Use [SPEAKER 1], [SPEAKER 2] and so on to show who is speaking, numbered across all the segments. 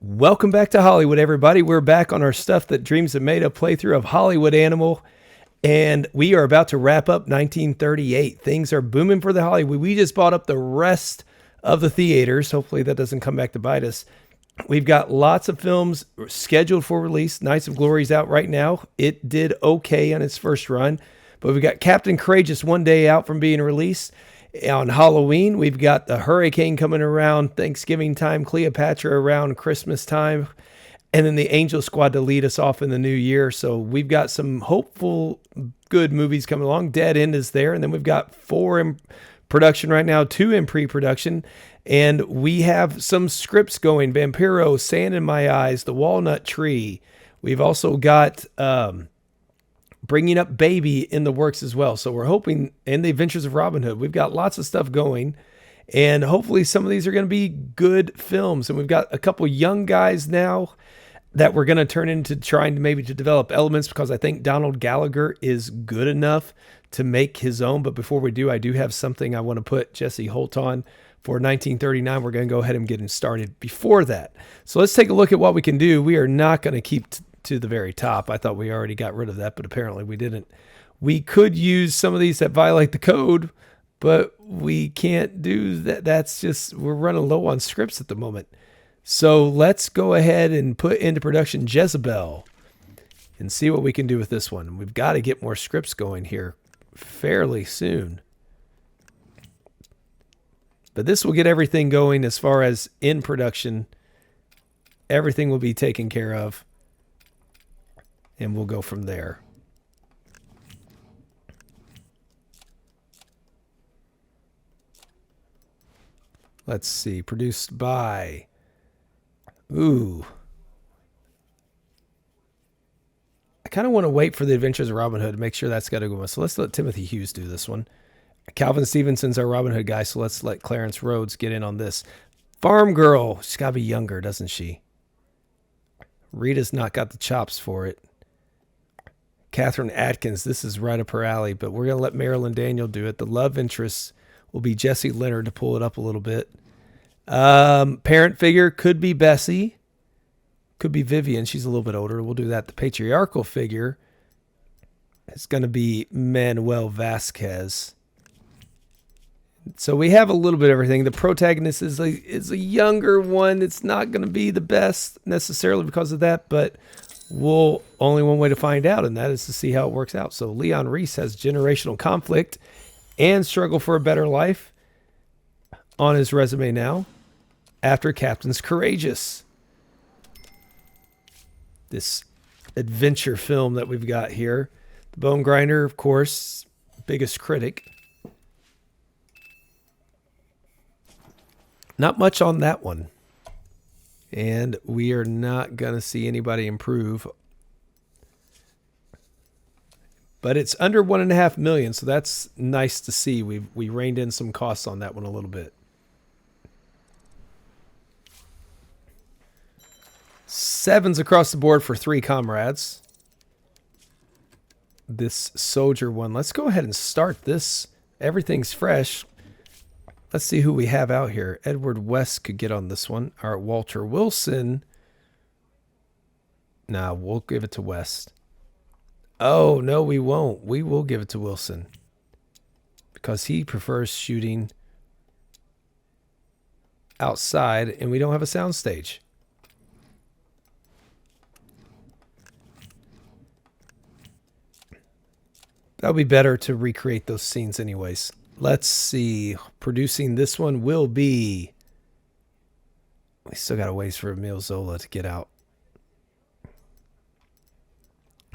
[SPEAKER 1] Welcome back to Hollywood, everybody. We're back on our Stuff That Dreams Have Made a playthrough of Hollywood Animal, and we are about to wrap up 1938. Things are booming for the Hollywood. We just bought up the rest of the theaters. Hopefully that doesn't come back to bite us. We've got lots of films scheduled for release. Knights of Glory is out right now. It did okay on its first run, but we've got Captain Courageous one day out from being released. On Halloween, we've got the hurricane coming around Thanksgiving time, Cleopatra around Christmas time, and then the Angel Squad to lead us off in the new year. So we've got some hopeful, good movies coming along. Dead End is there, and then we've got 4 in production right now, 2 in pre-production, and we have some scripts going. Vampiro, Sand in My Eyes, The Walnut Tree. We've also got Bringing Up Baby in the works as well. So we're hoping, and The Adventures of Robin Hood. We've got lots of stuff going, and hopefully some of these are going to be good films. And we've got a couple young guys now that we're going to turn into trying to maybe to develop elements, because I think Donald Gallagher is good enough to make his own. But before we do, I do have something I want to put Jesse Holt on for 1939. We're going to go ahead and get him started before that. So let's take a look at what we can do. We are not going to keep to the very top. I thought we already got rid of that, but apparently we didn't. We could use some of these that violate the code, but we can't do that. That's just, we're running low on scripts at the moment. So let's go ahead and put into production Jezebel and see what we can do with this one. We've got to get more scripts going here fairly soon. But this will get everything going as far as in production. Everything will be taken care of, and we'll go from there. Let's see. Produced by... Ooh. I kind of want to wait for The Adventures of Robin Hood to make sure that's got to go on. So let's let Timothy Hughes do this one. Calvin Stevenson's our Robin Hood guy, so let's let Clarence Rhodes get in on this. Farm Girl. She's got to be younger, doesn't she? Rita's not got the chops for it. Catherine Atkins, this is right up her alley, but we're going to let Marilyn Daniel do it. The love interest will be Jesse Leonard to pull it up a little bit. Parent figure could be Bessie. Could be Vivian. She's a little bit older. We'll do that. The patriarchal figure is going to be Manuel Vasquez. So we have a little bit of everything. The protagonist is a younger one. It's not going to be the best necessarily because of that, but only one way to find out, and that is to see how it works out. So Leon Reese has generational conflict and struggle for a better life on his resume now after Captain's Courageous. This adventure film that we've got here. The Bone Grinder, of course, biggest critic. Not much on that one. And we are not going to see anybody improve. But it's under $1.5 million, so that's nice to see. We reined in some costs on that one a little bit. 7s across the board for 3 comrades. This soldier one. Let's go ahead and start this. Everything's fresh. Let's see who we have out here. Edward West could get on this one. All right, Walter Wilson. Nah, we'll give it to West. Oh, no, we won't. We will give it to Wilson, because he prefers shooting outside, and we don't have a soundstage. That would be better to recreate those scenes anyways. Let's see. Producing this one will be... We still got a ways for Emile Zola to get out.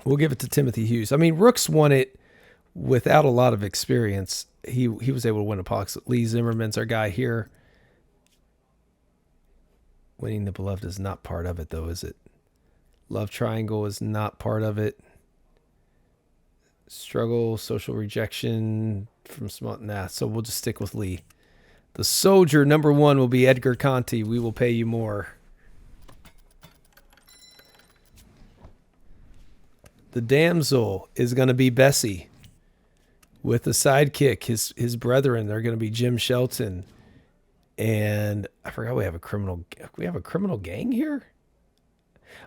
[SPEAKER 1] We'll give it to Timothy Hughes. I mean, Rooks won it without a lot of experience. He was able to win a Pollux. Lee Zimmerman's our guy here. Winning the Beloved is not part of it, though, is it? Love Triangle is not part of it. Struggle, social rejection from small. Nah, so we'll just stick with Lee. The soldier number 1 will be Edgar Conti. We will pay you more. The damsel is going to be Bessie with a sidekick. His brethren are going to be Jim Shelton And I forgot we have a criminal gang here.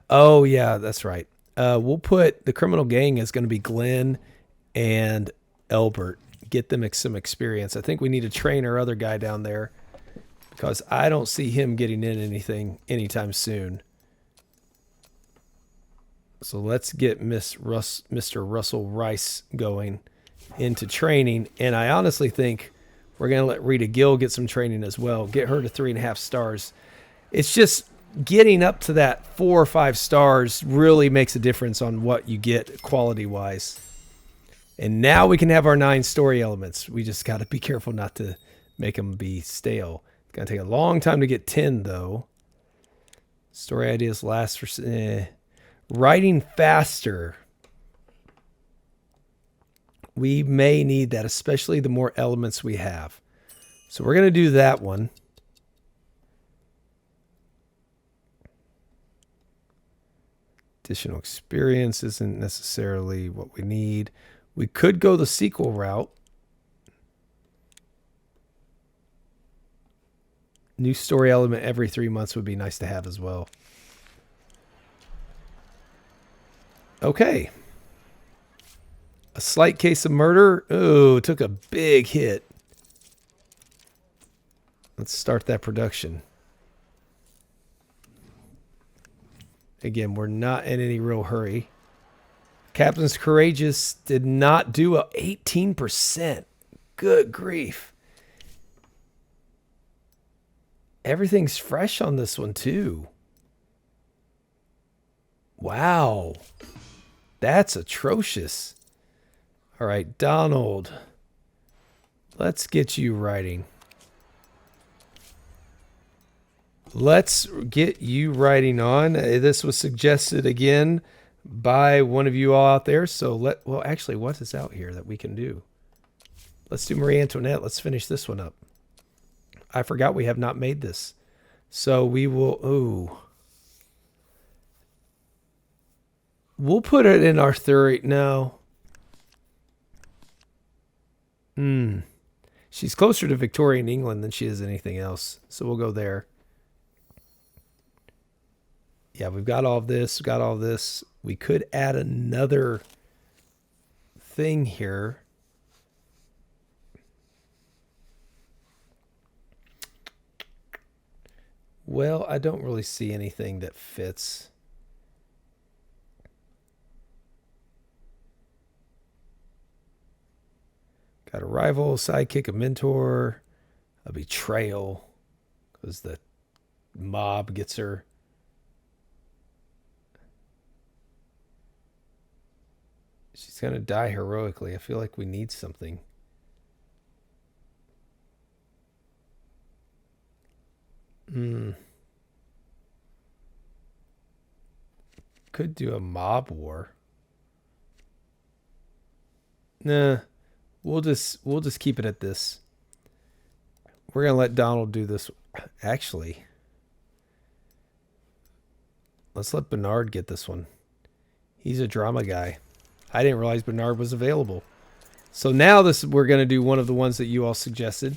[SPEAKER 1] Oh yeah, that's right. We'll put the criminal gang is going to be Glenn and Elbert. Get them some experience. I think we need to train our other guy down there because I don't see him getting in anything anytime soon. So let's get Mr. Russell Rice going into training. And I honestly think we're going to let Rita Gill get some training as well. Get her to 3.5 stars. It's just getting up to that 4 or 5 stars really makes a difference on what you get quality wise. And now we can have our 9 story elements. We just got to be careful not to make them be stale. It's going to take a long time to get 10 though. Story ideas last for... Writing faster. We may need that, especially the more elements we have. So we're going to do that one. Additional experience isn't necessarily what we need. We could go the sequel route. New story element every 3 months would be nice to have as well. Okay. A slight case of murder. Oh, took a big hit. Let's start that production. Again, we're not in any real hurry. Captain's Courageous did not do a 18%. Good grief. Everything's fresh on this one too. Wow. That's atrocious. All right, Donald. Let's get you writing. Let's get you writing on. This was suggested again by one of you all out there. So well, actually, what is out here that we can do? Let's do Marie Antoinette. Let's finish this one up. I forgot we have not made this. So we will, we'll put it in our theory. No. She's closer to Victorian England than she is anything else. So we'll go there. Yeah, we've got all of this. We've got all of this. We could add another thing here. Well, I don't really see anything that fits. Got a rival, sidekick, a mentor, a betrayal, because the mob gets her. She's going to die heroically. I feel like we need something. Could do a mob war. Nah. We'll just keep it at this. We're going to let Donald do this. Actually, let's let Bernard get this one. He's a drama guy. I didn't realize Bernard was available. So now we're going to do one of the ones that you all suggested.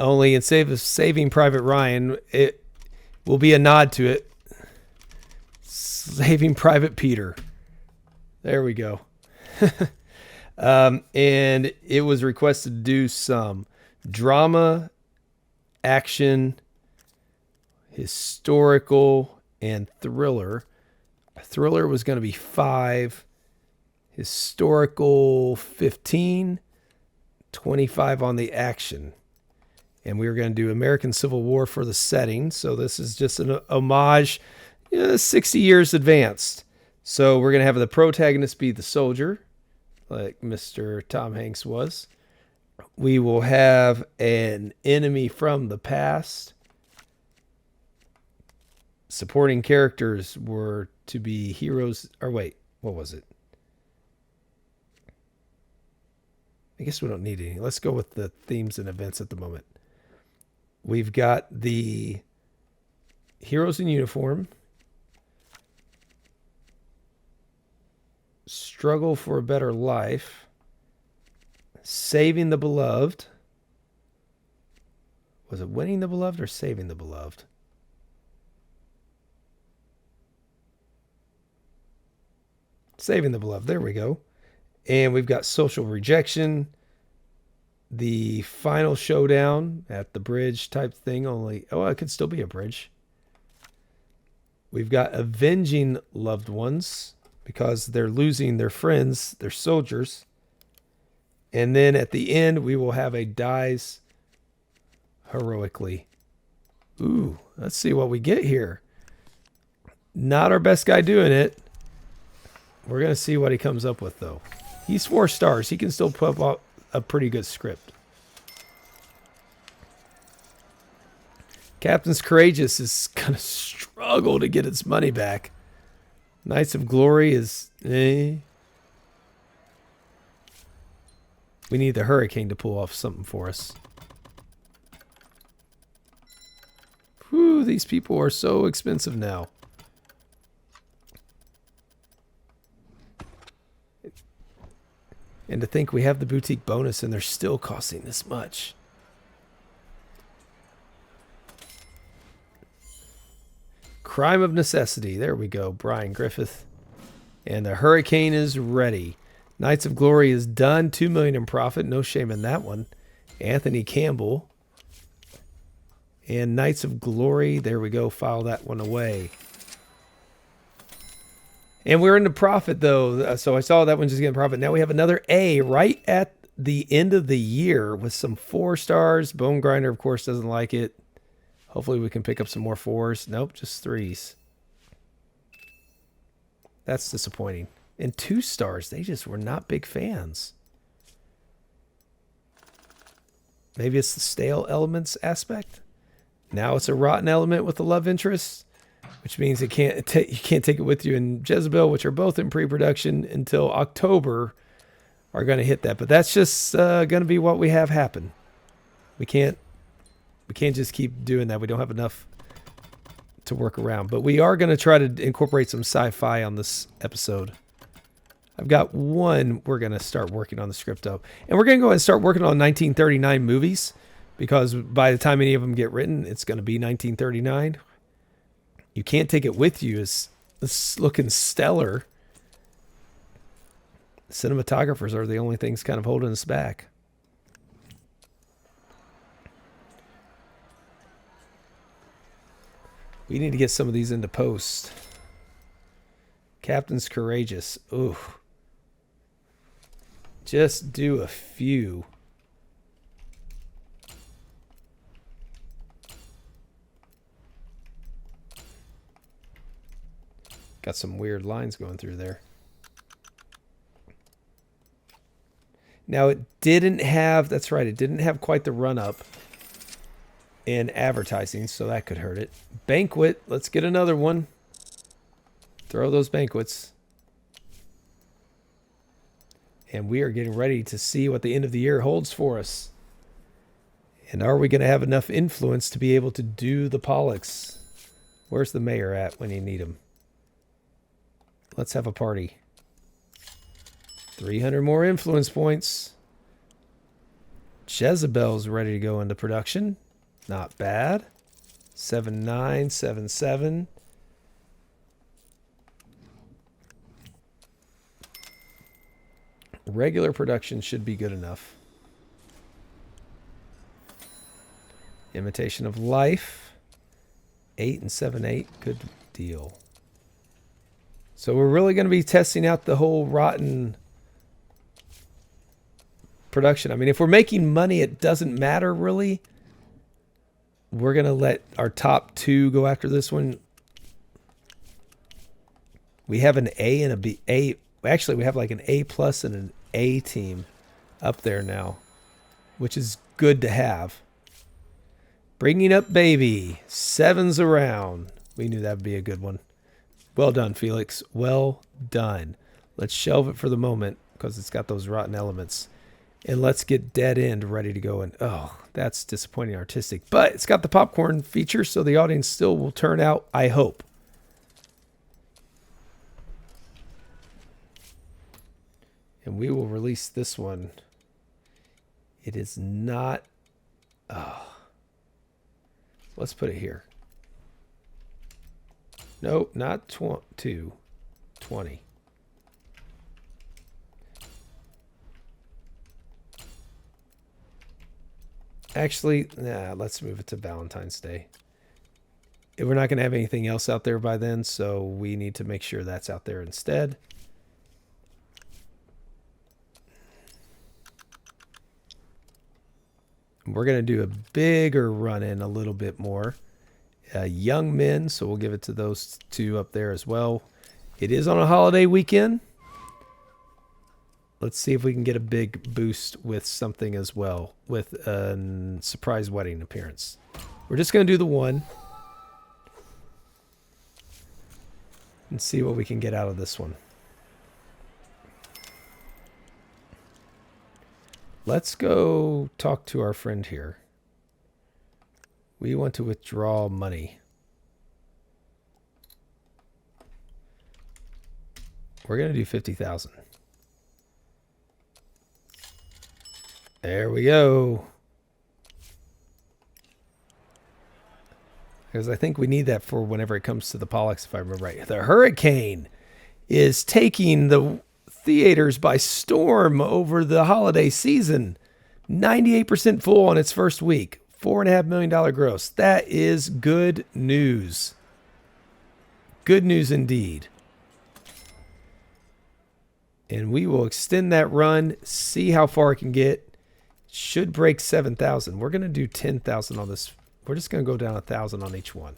[SPEAKER 1] Only instead of Saving Private Ryan, it will be a nod to it. Saving Private Peter. There we go. And it was requested to do some drama, action, historical, and thriller. Thriller was going to be 5, historical 15, 25 on the action. And we were going to do American Civil War for the setting. So this is just an homage, 60 years advanced. So we're going to have the protagonist be the soldier, like Mr. Tom Hanks was. We will have an enemy from the past. Supporting characters were to be heroes. Or wait, what was it? I guess we don't need any. Let's go with the themes and events at the moment. We've got the heroes in uniform. Struggle for a better life. Saving the beloved. Was it winning the beloved or saving the beloved? Saving the Beloved. There we go. And we've got Social Rejection. The Final Showdown at the bridge type thing only. Oh, it could still be a bridge. We've got Avenging Loved Ones because they're losing their friends, their soldiers. And then at the end, we will have a Dies Heroically. Ooh, let's see what we get here. Not our best guy doing it. We're going to see what he comes up with, though. He's 4 stars. He can still put up a pretty good script. Captain's Courageous is going to struggle to get its money back. Knights of Glory is... We need the Hurricane to pull off something for us. Whew, these people are so expensive now. And to think we have the boutique bonus and they're still costing this much. Crime of Necessity. There we go. Brian Griffith. And the Hurricane is ready. Knights of Glory is done. $2 million in profit. No shame in that one. Anthony Campbell. And Knights of Glory. There we go. File that one away. And we're in the profit, though. So I saw that one just getting profit. Now we have another A right at the end of the year with some 4 stars. Bone Grinder, of course, doesn't like it. Hopefully we can pick up some more 4s. Nope, just 3s. That's disappointing. And 2 stars. They just were not big fans. Maybe it's the stale elements aspect. Now it's a rotten element with the love interest, which means you can't take it with you. And Jezebel, which are both in pre-production until October, are going to hit that. But that's just going to be what we have happen. We can't just keep doing that. We don't have enough to work around. But we are going to try to incorporate some sci-fi on this episode. I've got one we're going to start working on the script of. And we're going to go ahead and start working on 1939 movies, because by the time any of them get written, it's going to be 1939. You Can't Take It With You is looking stellar. Cinematographers are the only things kind of holding us back. We need to get some of these into post. Captain's Courageous. Ooh. Just do a few. Got some weird lines going through there. Now it didn't have, that's right, it didn't have quite the run up in advertising, so that could hurt it. Banquet, let's get another one. Throw those banquets. And we are getting ready to see what the end of the year holds for us. And are we going to have enough influence to be able to do the Pollux? Where's the mayor at when you need him? Let's have a party. 300 more influence points. Jezebel's ready to go into production. Not bad. 7977. Regular production should be good enough. Imitation of Life. 8 and 7/8. Good deal. So we're really going to be testing out the whole rotten production. I mean, if we're making money, it doesn't matter really. We're going to let our top 2 go after this one. We have an A and a B. Actually, we have like an A plus and an A team up there now, which is good to have. Bringing Up Baby. 7s around. We knew that would be a good one. Well done, Felix. Well done. Let's shelve it for the moment because it's got those rotten elements. And let's get Dead End ready to go. And oh, that's disappointing artistic. But it's got the popcorn feature, so the audience still will turn out, I hope. And we will release this one. It is not... Oh. Let's put it here. Nope, not 2. 20. Actually, let's move it to Valentine's Day. We're not going to have anything else out there by then, so we need to make sure that's out there instead. We're going to do a bigger run-in a little bit more. Young men, so we'll give it to those two up there as well. It is on a holiday weekend. Let's see if we can get a big boost with something as well, with a surprise wedding appearance. We're just going to do the one and see what we can get out of this one. Let's go talk to our friend here. We want to withdraw money. We're going to do 50,000. There we go. Because I think we need that for whenever it comes to the Pollux, if I remember right. The hurricane is taking the theaters by storm over the holiday season. 98% full on its first week. $4.5 million gross. That is good news. Good news indeed. And we will extend that run, see how far it can get. Should break 7,000. We're going to do 10,000 on this. We're just going to go down 1,000 on each one.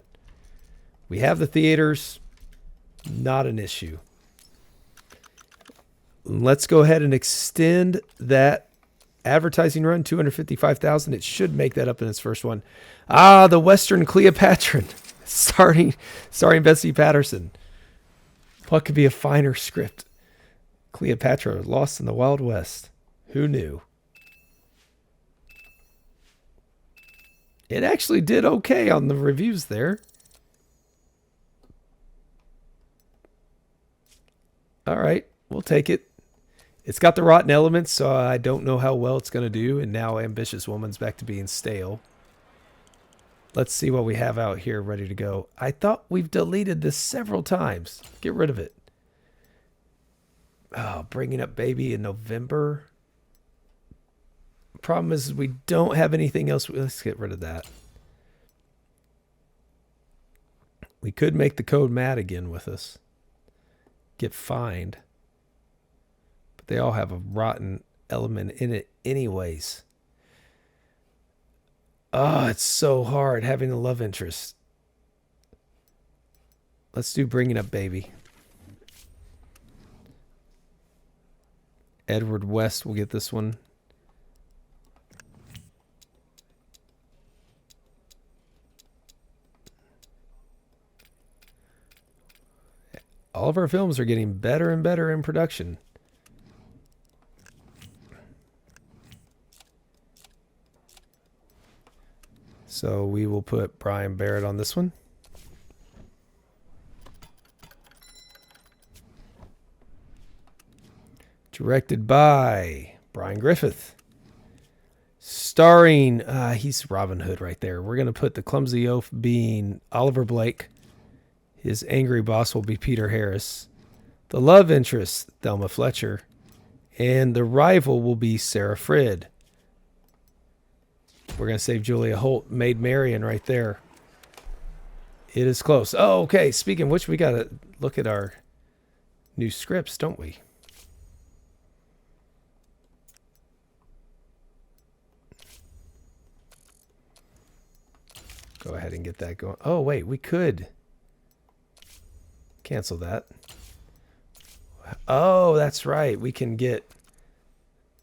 [SPEAKER 1] We have the theaters. Not an issue. Let's go ahead and extend that advertising run, 255,000. It should make that up in its first one. The Western Cleopatra, starring Betsy Patterson. What could be a finer script? Cleopatra, lost in the Wild West. Who knew? It actually did okay on the reviews there. All right, we'll take it. It's got the rotten elements, so I don't know how well it's going to do. And now Ambitious Woman's back to being stale. Let's see what we have out here ready to go. I thought we've deleted this several times. Get rid of it. Oh, Bringing Up Baby in November. Problem is we don't have anything else. Let's get rid of that. We could make the code mad again with us. Get fined. But they all have a rotten element in it anyways. Oh, it's so hard having a love interest. Let's do Bringing Up Baby. Edward West will get this one. All of our films are getting better and better in production. So we will put Brian Barrett on this one. Directed by Brian Griffith. Starring, he's Robin Hood right there. We're going to put the clumsy oaf being Oliver Blake. His angry boss will be Peter Harris. The love interest, Thelma Fletcher. And the rival will be Sarah Frid. We're going to save Julia Holt, Maid Marian right there. It is close. Oh, okay. Speaking of which, we got to look at our new scripts, don't we? Go ahead and get that going. Oh, wait, we could cancel that. Oh, that's right. We can get...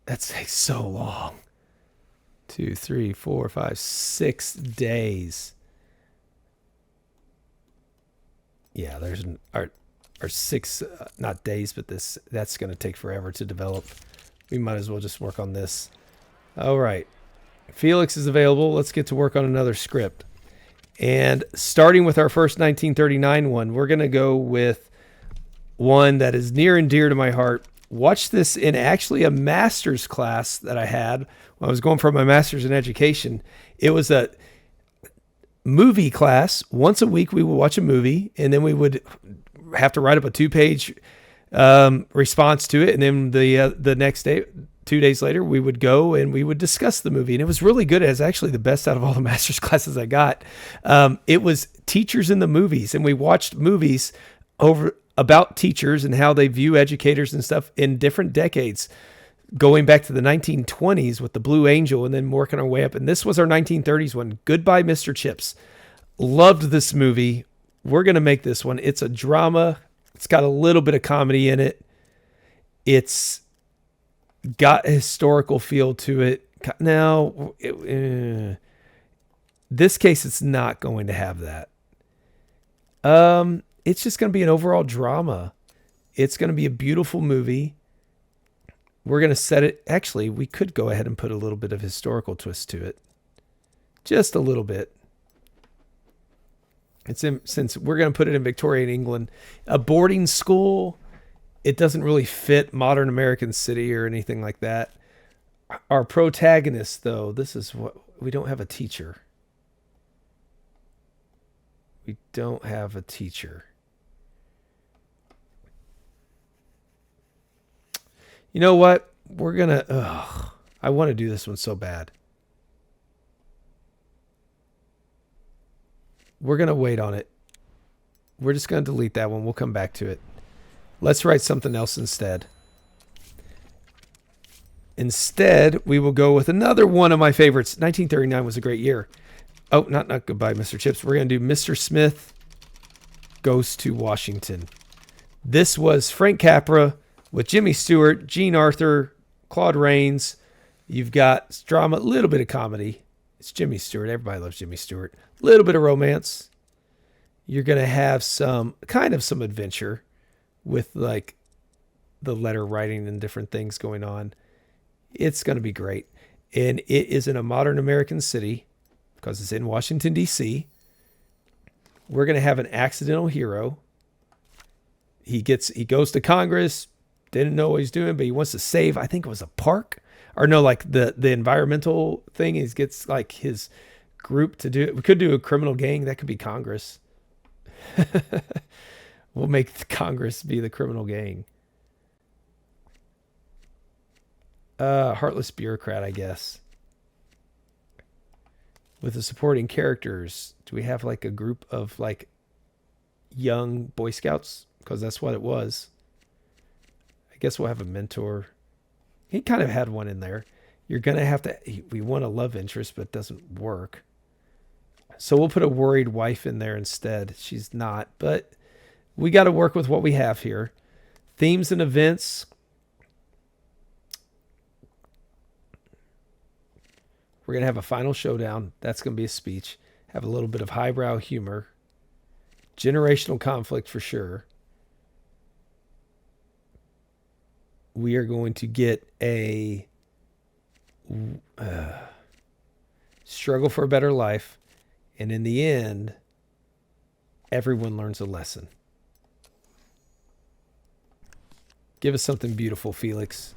[SPEAKER 1] That takes so long. 2, 3, 4, 5, 6 days. Yeah, there's our 6, not days, but that's going to take forever to develop. We might as well just work on this. All right. Felix is available. Let's get to work on another script. And starting with our first 1939 one, we're going to go with one that is near and dear to my heart. Watch this in actually a master's class that I had when I was going for my master's in education. It was a movie class. Once a week, we would watch a movie, and then we would have to write up a 2-page response to it. And then the next day, 2 days later, we would go and we would discuss the movie. And it was really good. It was actually the best out of all the master's classes I got. It was teachers in the movies. And we watched movies over about teachers and how they view educators and stuff in different decades, going back to the 1920s with the Blue Angel and then working our way up. And this was our 1930s one, Goodbye, Mr. Chips. Loved this movie. We're going to make this one. It's a drama. It's got a little bit of comedy in it. It's got a historical feel to it. Now, this case, it's not going to have that. It's just going to be an overall drama. It's going to be a beautiful movie. We're going to set it. Actually, we could go ahead and put a little bit of historical twist to it. Just a little bit. Since we're going to put it in Victorian England, a boarding school. It doesn't really fit modern American city or anything like that. Our protagonist, though, this is what we don't have a teacher. We don't have a teacher. You know what? We're going to... I want to do this one so bad. We're going to wait on it. We're just going to delete that one. We'll come back to it. Let's write something else instead. Instead, we will go with another one of my favorites. 1939 was a great year. Oh, not Goodbye, Mr. Chips. We're going to do Mr. Smith Goes to Washington. This was Frank Capra with Jimmy Stewart, Jean Arthur, Claude Rains. You've got drama, a little bit of comedy. It's Jimmy Stewart. Everybody loves Jimmy Stewart. A little bit of romance. You're going to have some adventure with like the letter writing and different things going on. It's going to be great. And it is in a modern American city because it's in Washington, D.C. We're going to have an accidental hero. He goes to Congress, didn't know what he's doing, but he wants to save, I think it was a park, or no, like the environmental thing. He gets like his group to do it. We could do a criminal gang. That could be Congress. We'll make Congress be the criminal gang. Heartless bureaucrat, I guess. With the supporting characters, do we have like a group of like young Boy Scouts? Because that's what it was. I guess we'll have a mentor. He kind of had one in there. You're going to have to... We want a love interest, but it doesn't work. So we'll put a worried wife in there instead. She's not, but... We got to work with what we have here. Themes and events. We're going to have a final showdown. That's going to be a speech. Have a little bit of highbrow humor. Generational conflict for sure. We are going to get a struggle for a better life. And in the end, everyone learns a lesson. Give us something beautiful, Felix.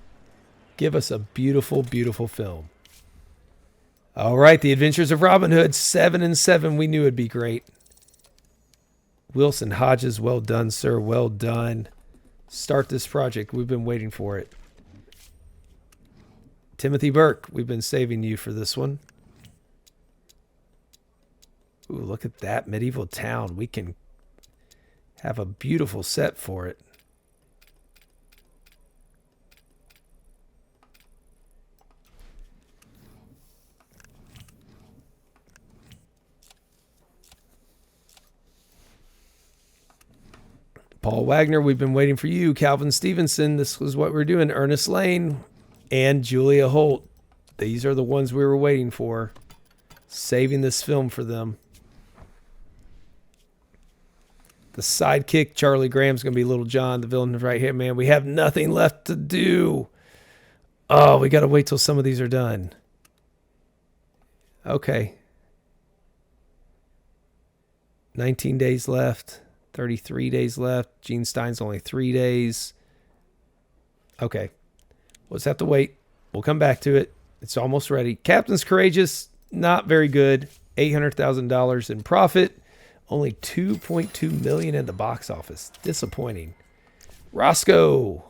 [SPEAKER 1] Give us a beautiful, beautiful film. All right, The Adventures of Robin Hood, 7 and 7. We knew it'd be great. Wilson Hodges, well done, sir. Well done. Start this project. We've been waiting for it. Timothy Burke, we've been saving you for this one. Ooh, look at that medieval town. We can have a beautiful set for it. Paul Wagner, we've been waiting for you. Calvin Stevenson, this was what we're doing. Ernest Lane and Julia Holt. These are the ones we were waiting for. Saving this film for them. The sidekick, Charlie Graham's going to be Little John, the villain right here, man. We have nothing left to do. Oh, we got to wait till some of these are done. Okay. 19 days left. 33 days left. Gene Stein's only 3 days. Okay. We'll just have to wait. We'll come back to it. It's almost ready. Captain's Courageous, not very good. $800,000 in profit. Only $2.2 million in the box office. Disappointing. Roscoe.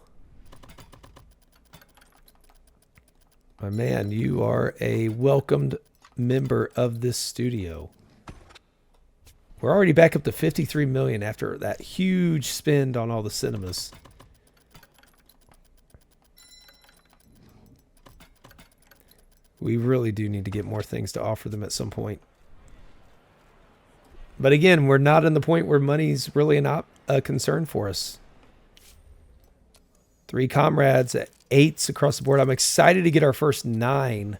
[SPEAKER 1] My man, you are a welcomed member of this studio. We're already back up to 53 million after that huge spend on all the cinemas. We really do need to get more things to offer them at some point. But again, we're not in the point where money's really not a concern for us. 3 comrades at 8s across the board. I'm excited to get our first 9.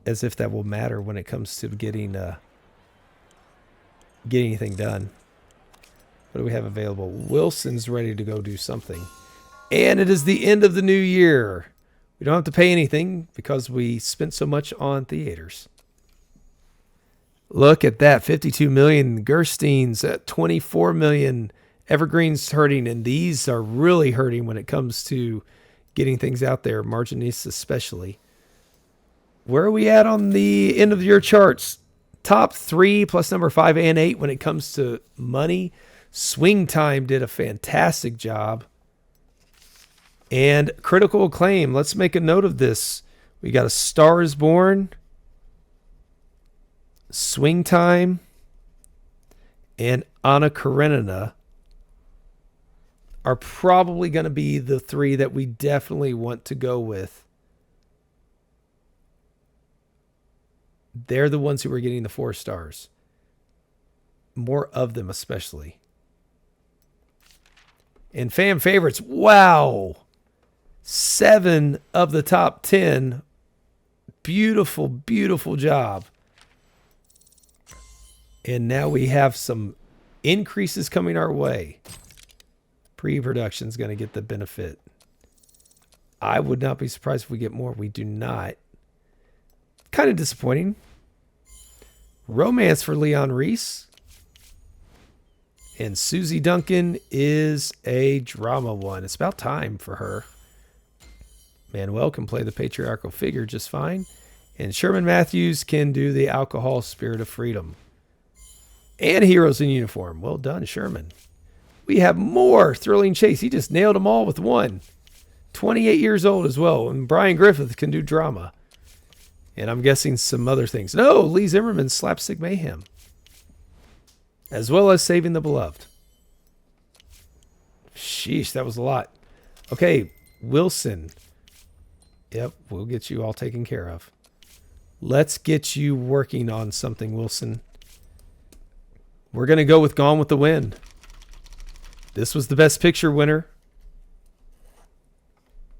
[SPEAKER 1] As if that will matter when it comes to getting anything done. What do we have available? Wilson's ready to go do something. And it is the end of the new year. We don't have to pay anything because we spent so much on theaters. Look at that, 52 million. Gerstein's at 24 million. Evergreen's hurting, and these are really hurting when it comes to getting things out there, Marginis especially. Where are we at on the end of the year charts? Top 3 plus number 5 and 8 when it comes to money. Swing Time did a fantastic job. And Critical Acclaim, let's make a note of this. We got A Star is Born, Swing Time, and Anna Karenina are probably going to be the 3 that we definitely want to go with. They're the ones who are getting the 4 stars. More of them especially. And fan favorites, wow. 7 of the top 10. Beautiful, beautiful job. And now we have some increases coming our way. Pre-production is going to get the benefit. I would not be surprised if we get more. We do not. Kind of disappointing. Romance for Leon Reese. And Susie Duncan is a drama one. It's about time for her. Manuel can play the patriarchal figure just fine. And Sherman Matthews can do the alcohol Spirit of Freedom. And Heroes in Uniform. Well done, Sherman. We have more Thrilling Chase. He just nailed them all with one. 28 years old as well. And Brian Griffith can do drama. And I'm guessing some other things. No, Lee Zimmerman's Slapstick Mayhem. As well as Saving the Beloved. Sheesh, that was a lot. Okay, Wilson. Yep, we'll get you all taken care of. Let's get you working on something, Wilson. We're going to go with Gone with the Wind. This was the Best Picture winner.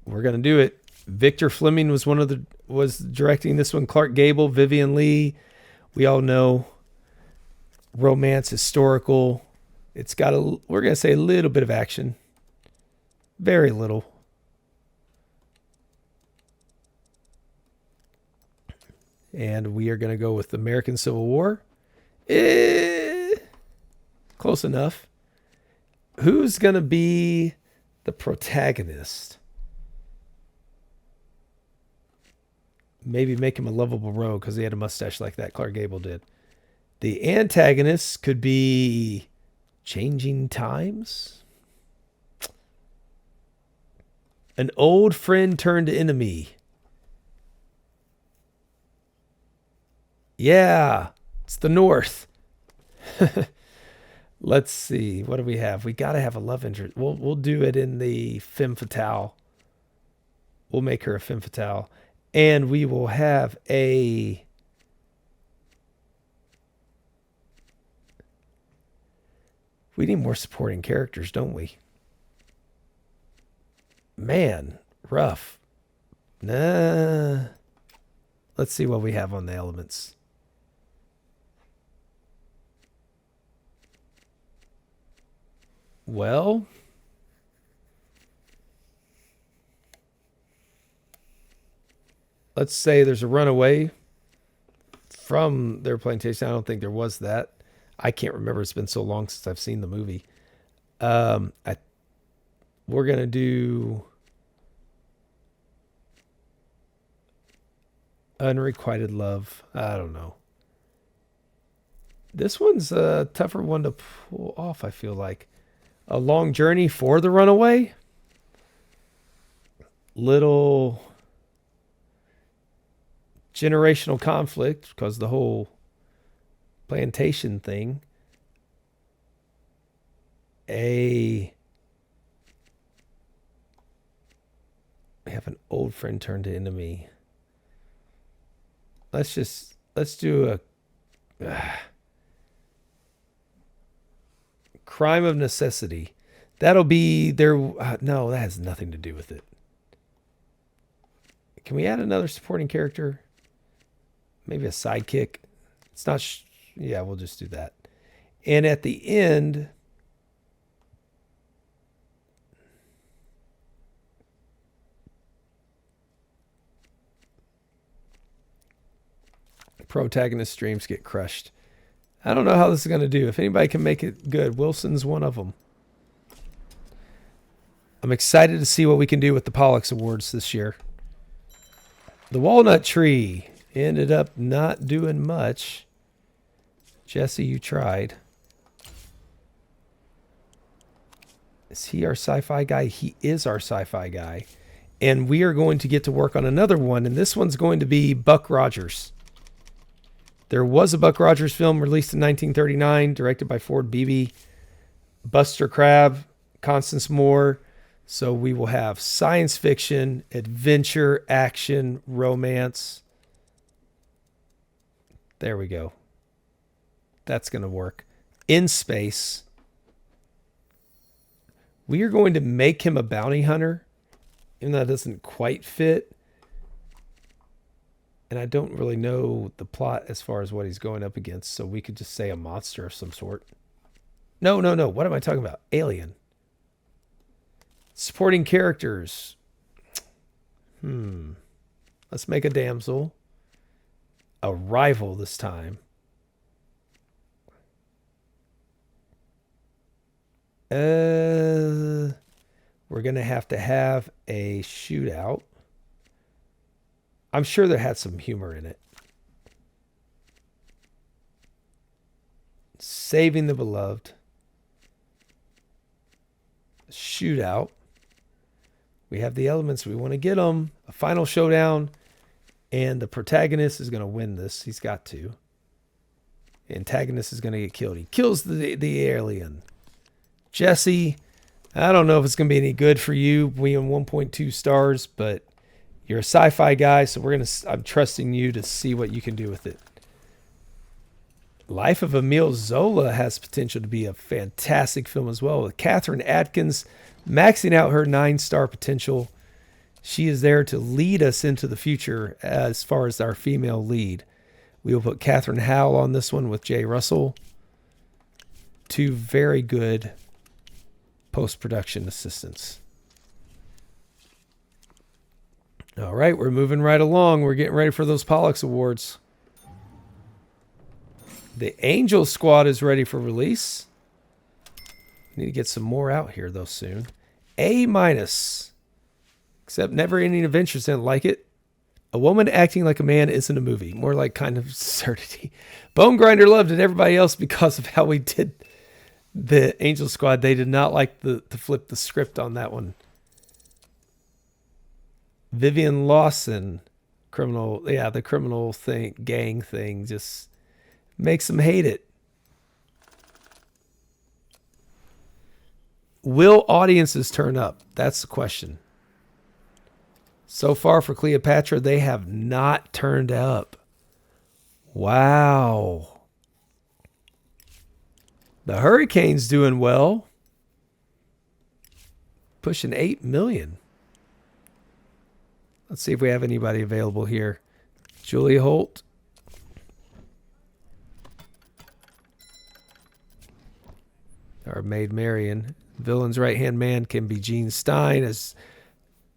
[SPEAKER 1] We're going to do it. Victor Fleming was directing this one. Clark Gable, Vivian Lee. We all know romance, historical. It's got we're going to say a little bit of action. Very little. And we are going to go with the American Civil War. Close enough. Who's going to be the protagonist? Maybe make him a lovable rogue because he had a mustache like that Clark Gable did. The antagonist could be Changing Times. An old friend turned enemy. Yeah, it's the North. Let's see. What do we have? We got to have a love interest. We'll do it in the femme fatale. We'll make her a femme fatale. And we will have a... We need more supporting characters, don't we? Man, rough. Nah. Let's see what we have on the elements. Well, let's say there's a runaway from their plantation. I don't think there was that. I can't remember. It's been so long since I've seen the movie. We're going to do Unrequited Love. I don't know. This one's a tougher one to pull off, I feel like. A Long Journey for the Runaway. little generational conflict because the whole plantation thing. We have an old friend turned to enemy. Let's do a crime of necessity. That'll be there. No, that has nothing to do with it. Can we add another supporting character? Maybe a sidekick. It's not. Yeah, we'll just do that. And at the end, protagonist dreams get crushed. I don't know how this is going to do. If anybody can make it good, Wilson's one of them. I'm excited to see what we can do with the Pollux Awards this year. The walnut tree ended up not doing much. Jesse, you tried. Is he our sci-fi guy? He is our sci-fi guy. And we are going to get to work on another one, and this one's going to be Buck Rogers. There was a Buck Rogers film released in 1939, directed by Ford Beebe, Buster Crabbe, Constance Moore. So we will have science fiction, adventure, action, romance. There we go. That's going to work. In space. We are going to make him a bounty hunter, even though that doesn't quite fit. And I don't really know the plot as far as what he's going up against, so we could just say a monster of some sort. No. What am I talking about? Alien. Supporting characters. Let's make a damsel. A rival this time. We're going to have a shootout. I'm sure there had some humor in it. Saving the beloved. Shootout. We have the elements. We want to get them. A final showdown. And the protagonist is going to win this. He's got to. The antagonist is going to get killed. He kills the alien. Jesse, I don't know if it's going to be any good for you. We have 1.2 stars, but you're a sci-fi guy, so I'm trusting you to see what you can do with it. Life of Emile Zola has potential to be a fantastic film as well, with Catherine Atkins maxing out her 9-star potential. She is there to lead us into the future as far as our female lead. We will put Catherine Howell on this one with Jay Russell. 2 very good post-production assistants. All right, we're moving right along. We're getting ready for those Pollux Awards. The Angel Squad is ready for release. Need to get some more out here, though, soon. A-. Except Never Ending Adventures didn't like it. A woman acting like a man isn't a movie. More like kind of absurdity. Bone Grinder loved it. Everybody else, because of how we did the Angel Squad, they did not like to flip the script on that one. Vivian Lawson, the criminal thing, gang thing, just makes them hate it. Will audiences turn up? That's the question. So far for Cleopatra, they have not turned up. Wow. The Hurricane's doing well. Pushing 8 million. Let's see if we have anybody available here. Julia Holt. Our Maid Marian. Villain's right-hand man can be Gene Stein as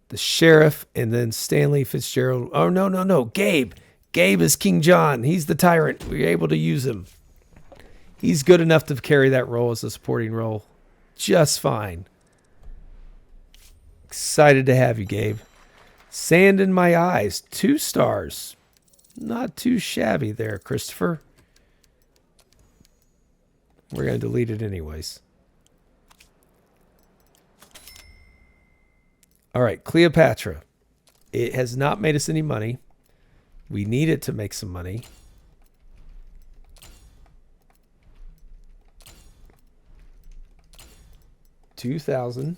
[SPEAKER 1] the sheriff, and then Stanley Fitzgerald. Oh, no. Gabe. Gabe is King John. He's the tyrant. We're able to use him. He's good enough to carry that role as a supporting role. Just fine. Excited to have you, Gabe. Sand in My Eyes. 2 stars. Not too shabby there, Christopher. We're going to delete it anyways. All right, Cleopatra. It has not made us any money. We need it to make some money. $2,000.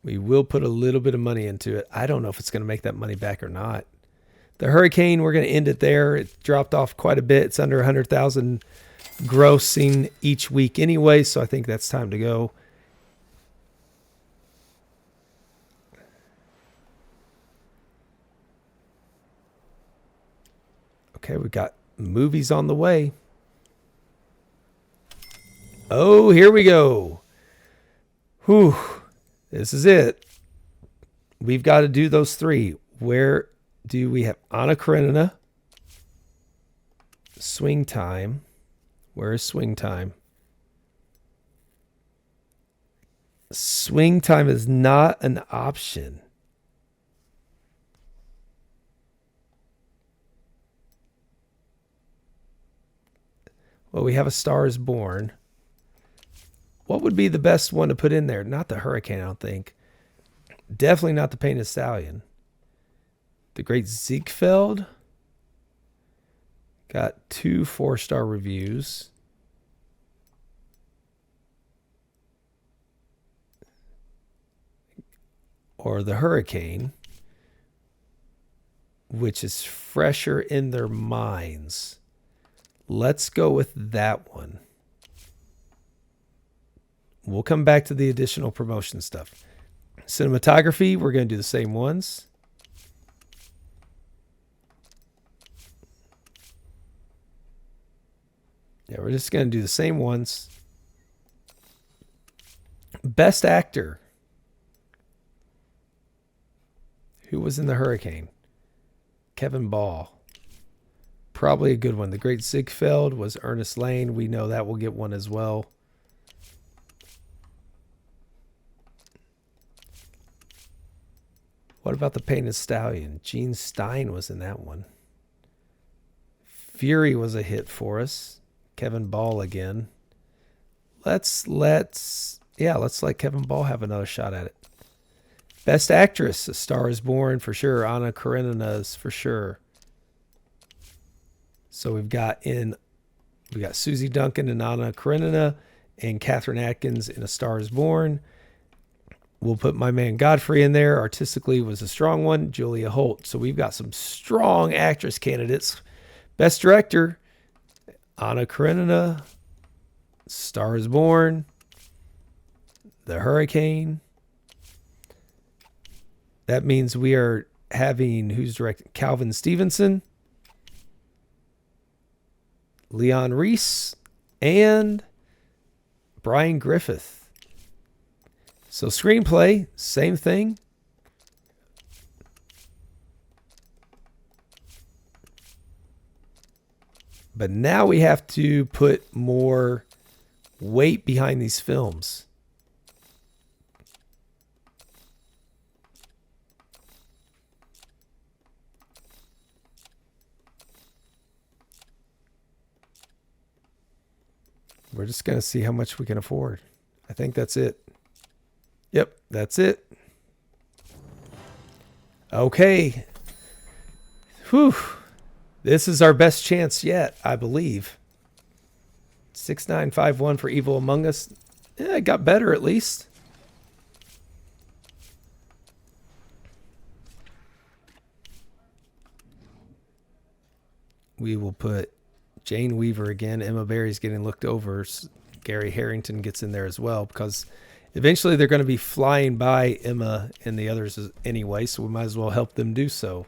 [SPEAKER 1] We will put a little bit of money into it. I don't know if it's going to make that money back or not. The hurricane, we're going to end it there. It dropped off quite a bit. It's under 100,000 grossing each week anyway, so I think that's time to go. Okay, we got movies on the way. Oh, here we go. Whew. This is it. We've got to do those three. Where do we have Anna Karenina? Swing time. Where is swing time? Swing time is not an option. Well, we have A Star is Born. What would be the best one to put in there? Not the Hurricane, I don't think. Definitely not the Painted Stallion. The Great Ziegfeld. Got 2 4-star reviews. Or the Hurricane, which is fresher in their minds. Let's go with that one. We'll come back to the additional promotion stuff. Cinematography, we're going to do the same ones. Yeah, we're just going to do the same ones. Best actor. Who was in the Hurricane? Kevin Ball. Probably a good one. The Great Ziegfeld was Ernest Lane. We know that will get one as well. What about the Painted Stallion? Gene Stein was in that one. Fury was a hit for us. Kevin Ball again. Let's let Kevin Ball have another shot at it. Best Actress, A Star is Born for sure. Anna Karenina's for sure. So we've got Susie Duncan and Anna Karenina, and Catherine Atkins in A Star is Born. We'll put my man Godfrey in there. Artistically was a strong one. Julia Holt. So we've got some strong actress candidates. Best Director, Anna Karenina, Star is Born, The Hurricane. That means we are having, who's directing? Calvin Stevenson, Leon Reese, and Brian Griffith. So screenplay, same thing. But now we have to put more weight behind these films. We're just going to see how much we can afford. I think that's it. Yep, that's it. Okay. Whew. This is our best chance yet, I believe. 6951 for Evil Among Us. Yeah, it got better at least. We will put Jane Weaver again. Emma Berry's getting looked over. Gary Harrington gets in there as well because eventually they're going to be flying by Emma and the others anyway, so we might as well help them do so.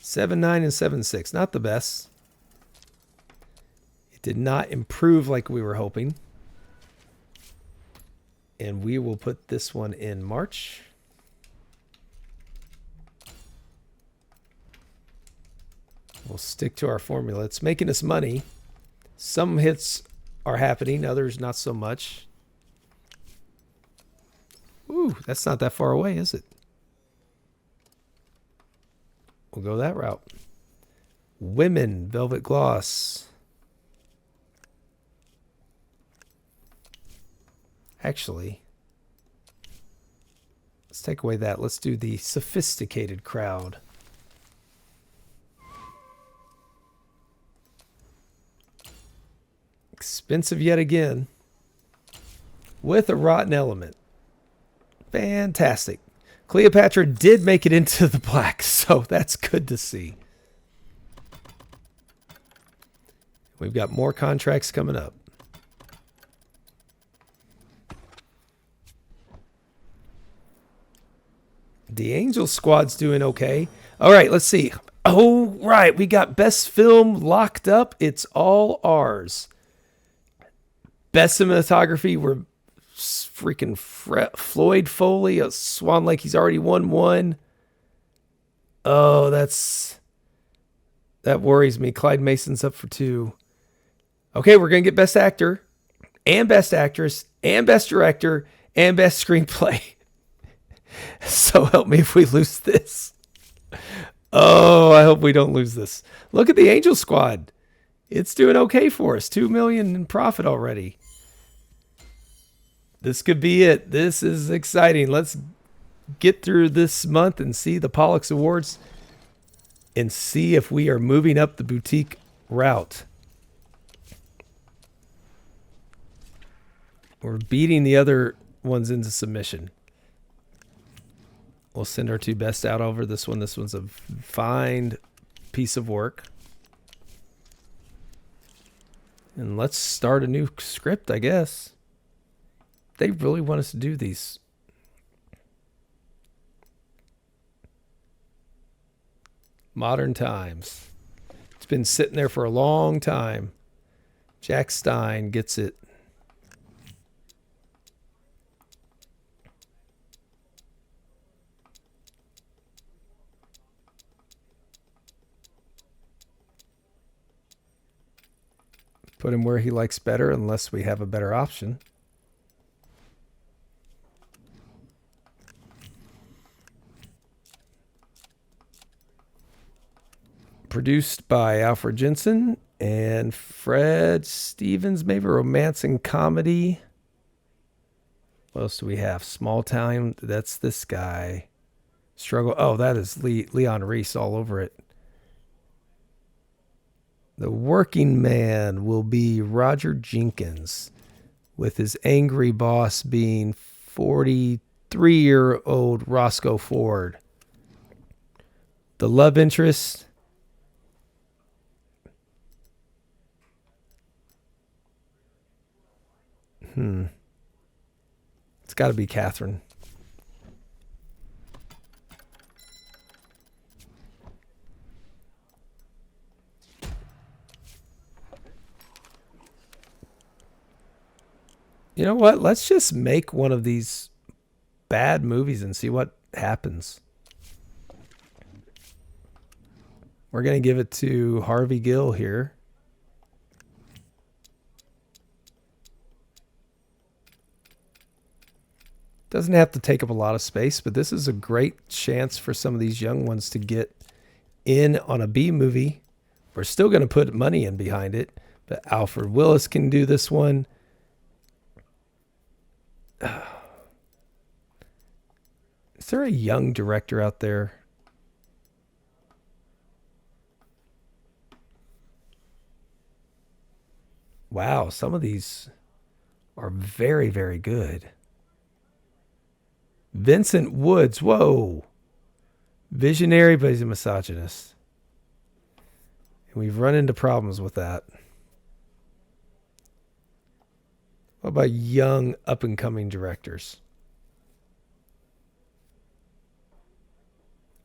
[SPEAKER 1] $7.9 and $7.6. Not the best. It did not improve like we were hoping. And we will put this one in March. We'll stick to our formula. It's making us money. Some hits are happening, others not so much. Ooh, that's not that far away, is it? We'll go that route. Women, Velvet Gloss. Actually, let's take away that. Let's do the sophisticated crowd. Expensive yet again. With a rotten element. Fantastic. Cleopatra did make it into the black, so that's good to see. We've got more contracts coming up. The Angel Squad's doing okay. All right, let's see. Oh, right. We got best film locked up. It's all ours. Best cinematography, we're freaking Floyd Foley, Swan Lake. He's already won one. Oh, that worries me. Clyde Mason's up for 2. Okay, we're going to get best actor and best actress and best director and best screenplay. So help me if we lose this. Oh, I hope we don't lose this. Look at the Angel Squad. It's doing okay for us. $2 million in profit already. This could be it. This is exciting. Let's get through this month and see the Pollux Awards and see if we are moving up the boutique route. We're beating the other ones into submission. We'll send our 2 best out over this one. This one's a fine piece of work. And let's start a new script, I guess. They really want us to do these. Modern Times. It's been sitting there for a long time. Jack Stein gets it. Put him where he likes better unless we have a better option. Produced by Alfred Jensen and Fred Stevens, maybe romance and comedy. What else do we have? Small Town, that's this guy. Struggle, oh, that is Leon Reese all over it. The Working Man will be Roger Jenkins, with his angry boss being 43-year-old Roscoe Ford. The love interest, it's got to be Catherine. You know what? Let's just make one of these bad movies and see what happens. We're going to give it to Harvey Gill here. Doesn't have to take up a lot of space, but this is a great chance for some of these young ones to get in on a B movie. We're still going to put money in behind it, but Alfred Willis can do this one. Is there a young director out there? Wow, some of these are very, very good. Vincent Woods, whoa. Visionary, but he's a misogynist. And we've run into problems with that. What about young, up-and-coming directors?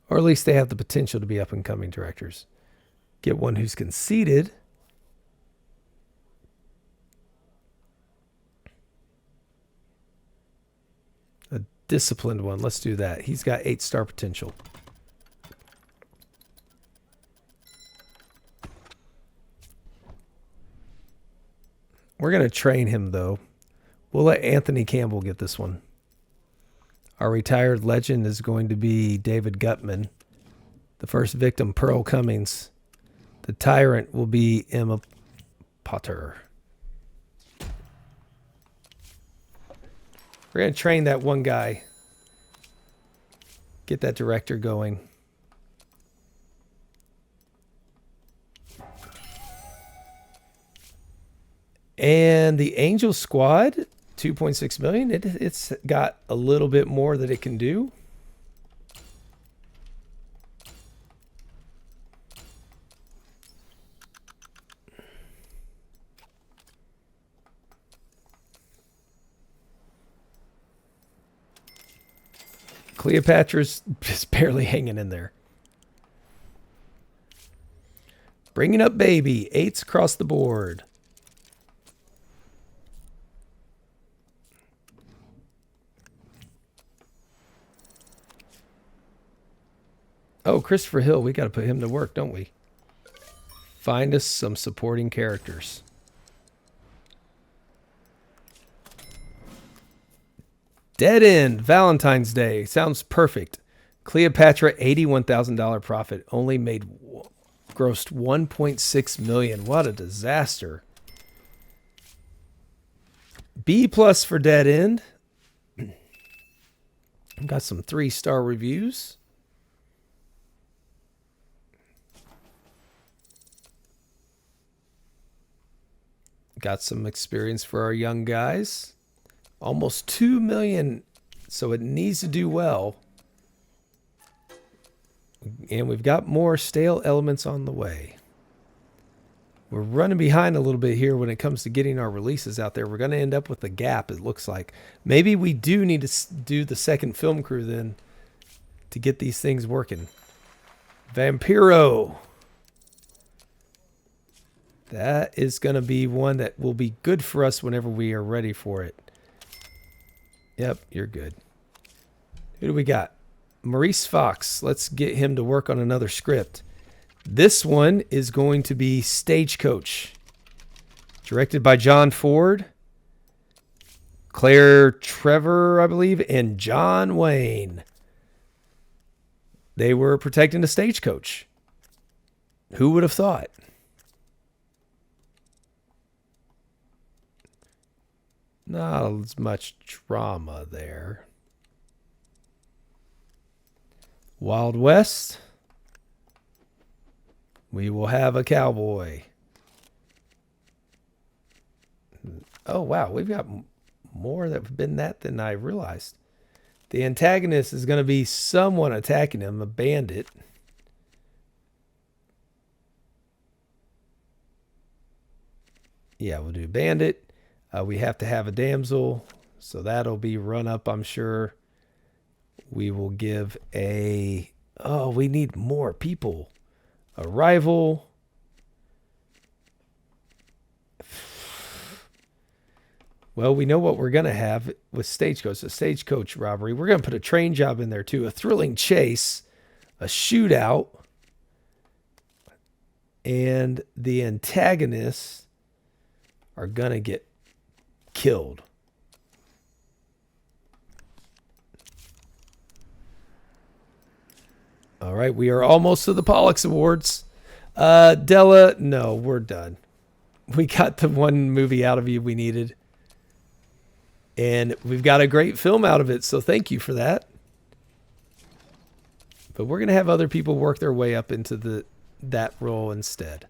[SPEAKER 1] Or at least they have the potential to be up-and-coming directors. Get one who's conceited. A disciplined one. Let's do that. He's got 8-star potential. We're going to train him, though. We'll let Anthony Campbell get this one. Our retired legend is going to be David Gutman. The first victim, Pearl Cummings. The tyrant will be Emma Potter. We're going to train that one guy. Get that director going. And the Angel Squad, 2.6 million. It's got a little bit more that it can do. Cleopatra's just barely hanging in there. Bringing up baby. 8s across the board. Oh, Christopher Hill. We got to put him to work, don't we? Find us some supporting characters. Dead End, Valentine's Day. Sounds perfect. Cleopatra, $81,000 profit. Only grossed 1.6 million. What a disaster. B+ for Dead End. Got some 3-star reviews. Got some experience for our young guys. Almost 2 million, so it needs to do well. And we've got more stale elements on the way. We're running behind a little bit here when it comes to getting our releases out there. We're going to end up with a gap, it looks like. Maybe we do need to do the second film crew then to get these things working. Vampiro. That is going to be one that will be good for us whenever we are ready for it. Yep, you're good. Who do we got? Maurice Fox. Let's get him to work on another script. This one is going to be Stagecoach. Directed by John Ford, Claire Trevor, I believe, and John Wayne. They were protecting the stagecoach. Who would have thought? Not as much drama there. Wild West. We will have a cowboy. Oh, wow. We've got more that have been that than I realized. The antagonist is going to be someone attacking him, a bandit. Yeah, we'll do bandit. We have to have a damsel, so that'll be run up, I'm sure. We will give a... Oh, we need more people. A rival. Well, we know what we're going to have with Stagecoach. A stagecoach robbery. We're going to put a train job in there, too. A thrilling chase. A shootout. And the antagonists are going to get killed. All right, we are almost to the Pollux Awards. Della, no, we're done. We got the one movie out of you we needed. And we've got a great film out of it, so thank you for that. But we're going to have other people work their way up into that role instead.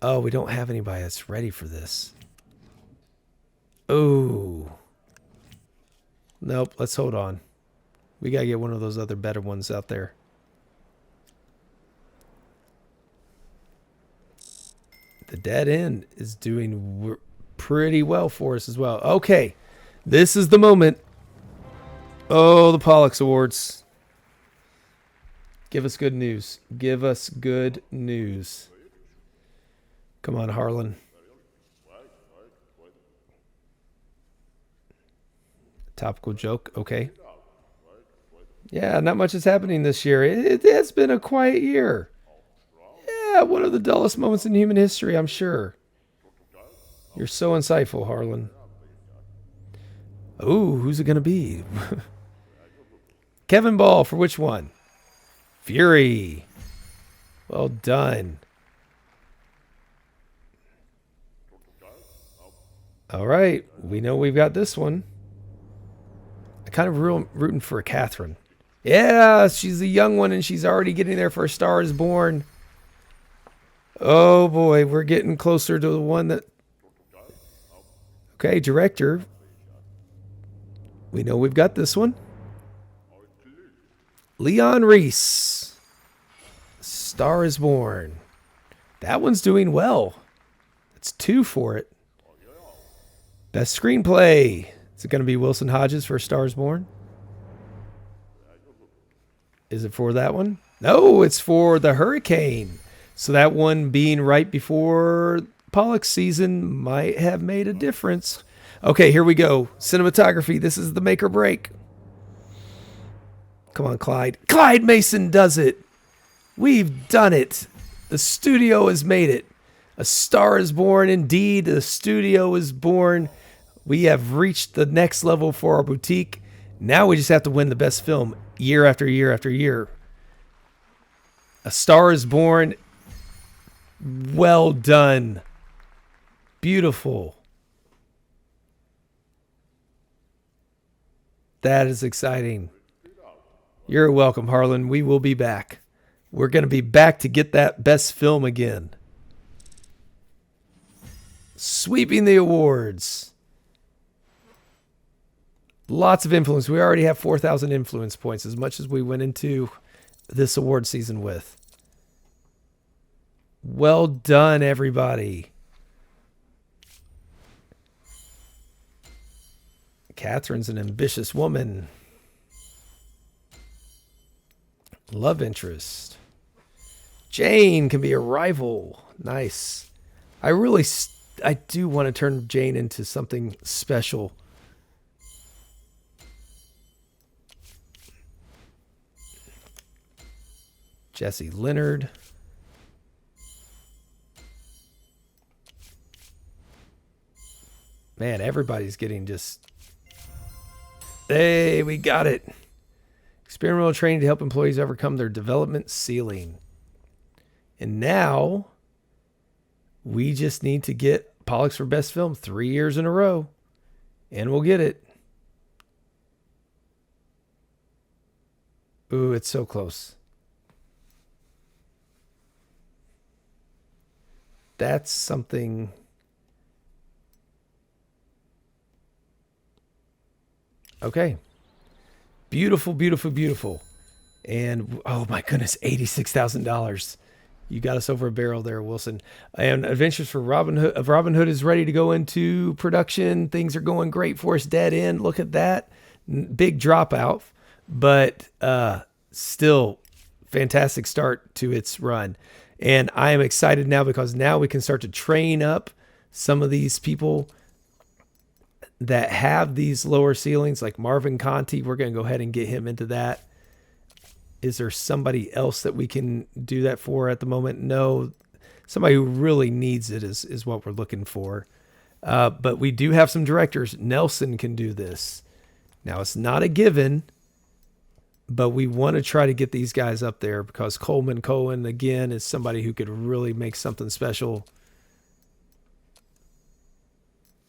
[SPEAKER 1] Oh, we don't have anybody that's ready for this. Oh. Nope, let's hold on. We got to get one of those other better ones out there. The Dead End is doing pretty well for us as well. Okay, this is the moment. Oh, the Pollux Awards. Give us good news. Give us good news. Come on, Harlan. Topical joke. Okay. Yeah, not much is happening this year. It has been a quiet year. Yeah, one of the dullest moments in human history, I'm sure. You're so insightful, Harlan. Ooh, who's it going to be? Kevin Ball, for which one? Fury. Well done. All right, we know we've got this one. kind of rooting for Catherine. Yeah, she's a young one and she's already getting there for A Star is Born. Oh boy, we're getting closer to the one that... Okay, director. We know we've got this one. Leon Reese. Star is Born. That one's doing well. It's 2 for it. Best screenplay. Is it going to be Wilson Hodges for A Star is Born? Is it for that one? No, it's for The Hurricane. So that one being right before Pollux season might have made a difference. Okay, here we go. Cinematography. This is the make or break. Come on, Clyde. Clyde Mason does it. We've done it. The studio has made it. A Star is Born. Indeed, the studio is born. We have reached the next level for our boutique. Now we just have to win the best film year after year after year. A Star is Born. Well done. Beautiful. That is exciting. You're welcome, Harlan. We will be back. We're going to be back to get that best film again. Sweeping the awards. Lots of influence. We already have 4,000 influence points, as much as we went into this award season with. Well done, everybody. Catherine's an ambitious woman. Love interest. Jane can be a rival. Nice. I do want to turn Jane into something special. Jesse Leonard. Man, everybody's getting just... Hey, we got it. Experimental training to help employees overcome their development ceiling. And now we just need to get Pollux for Best Film 3 years in a row. And we'll get it. Ooh, it's so close. That's something... Okay. Beautiful, beautiful, beautiful. And, oh my goodness, $86,000. You got us over a barrel there, Wilson. And Adventures for Robin Hood is ready to go into production. Things are going great for us. Dead End, look at that. Big dropout, but still fantastic start to its run. And I am excited now because now we can start to train up some of these people that have these lower ceilings, like Marvin Conti. We're going to go ahead and get him into that. Is there somebody else that we can do that for at the moment? No. Somebody who really needs it is what we're looking for. But we do have some directors. Nelson can do this. Now, it's not a given, but we want to try to get these guys up there because Coleman Cohen, again, is somebody who could really make something special.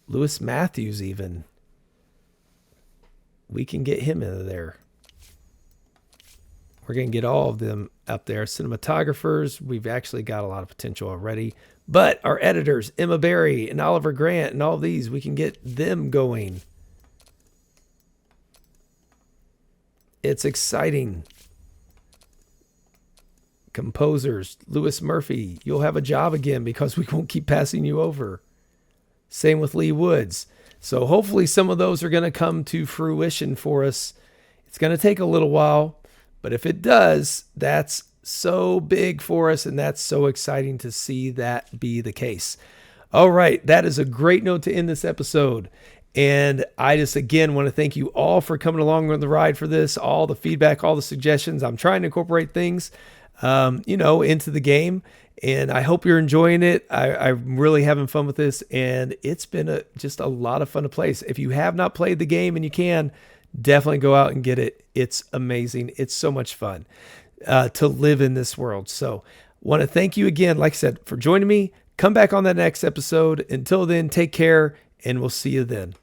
[SPEAKER 1] Lewis Matthews, even. We can get him into there. We're going to get all of them up there. Cinematographers, we've actually got a lot of potential already. But our editors, Emma Berry and Oliver Grant and all these, we can get them going. It's exciting. Composers, Lewis Murphy, you'll have a job again because we won't keep passing you over. Same with Lee Woods. So hopefully some of those are going to come to fruition for us. It's going to take a little while, but if it does, that's so big for us, and that's so exciting to see that be the case. All right, that is a great note to end this episode. And I just, again, want to thank you all for coming along on the ride for this, all the feedback, all the suggestions. I'm trying to incorporate things, into the game. And I hope you're enjoying it. I'm really having fun with this, and it's been just a lot of fun to play. If you have not played the game and you can, definitely go out and get it. It's amazing. It's so much fun to live in this world. So want to thank you again, like I said, for joining me. Come back on that next episode. Until then, take care, and we'll see you then.